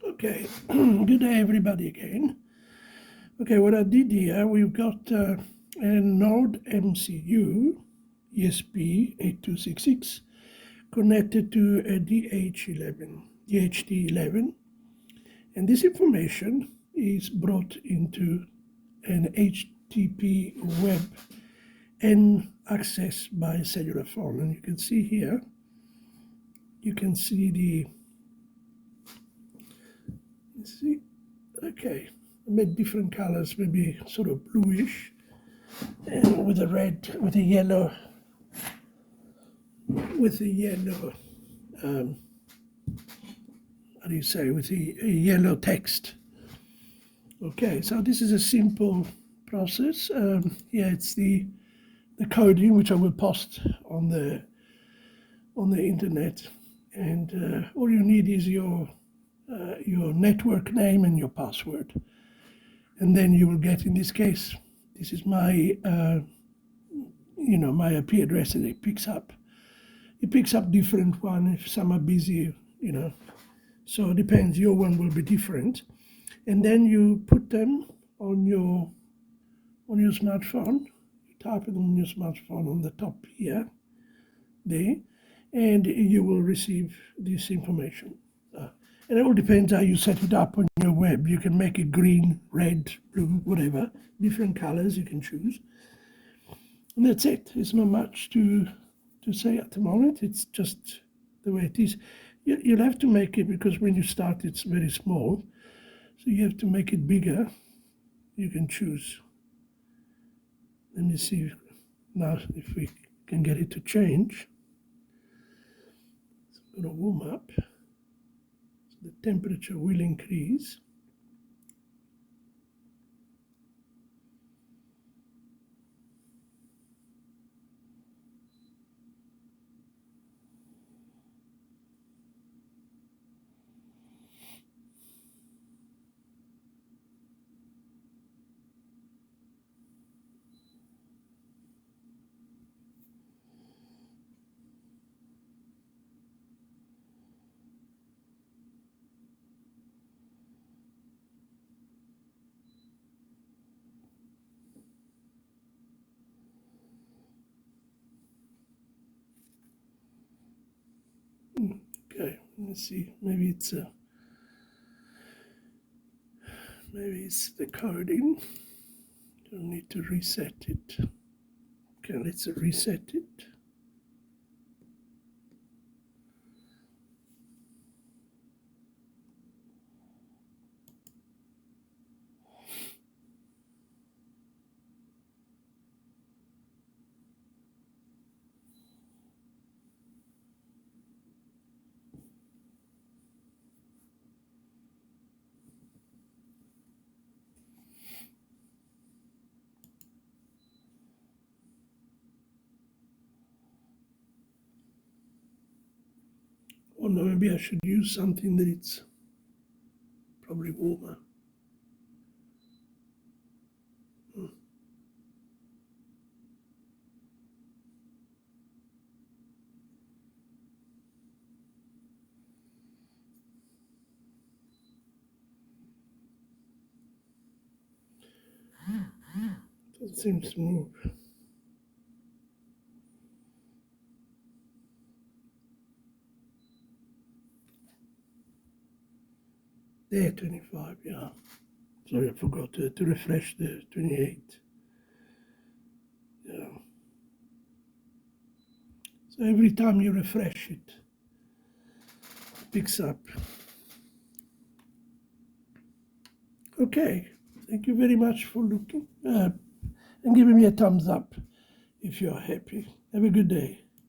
Okay, good day everybody again. Okay, what I did here, we've got a Node MCU ESP8266 connected to a DHT11, and this information is brought into an HTTP web and accessed by cellular phone. And you can see here, you can see the, okay, I made different colors, maybe sort of bluish, and with a red, with a yellow, how do you say, with a yellow text. Okay, so this is a simple process. Yeah, it's the coding, which I will post on the internet, and all you need is your network name and your password, and then you will get, in this case, this is my my IP address that it picks up. It picks up different one if some are busy, so it depends. Your one will be different, and then you put them on your smartphone. You type them on your smartphone on the top here, there, and you will receive this information. And it all depends how you set it up on your web. You can make it green, red, blue, whatever, different colors you can choose. And that's it. There's not much to say at the moment. It's just the way it is. You'll have to make it, because when you start it's very small, so you have to make it bigger. You can choose. Let me see now if we can get it to change. It's going to warm up, so the temperature will increase. Okay, let's see. Maybe it's the coding. Don't need to reset it. Okay, let's reset it. Or no, maybe I should use something that it's probably warmer. Doesn't seem to move. There, 25, yeah. Sorry, I forgot to refresh the 28. Yeah. So every time you refresh it, picks up. Okay, thank you very much for looking and giving me a thumbs up if you're happy. Have a good day.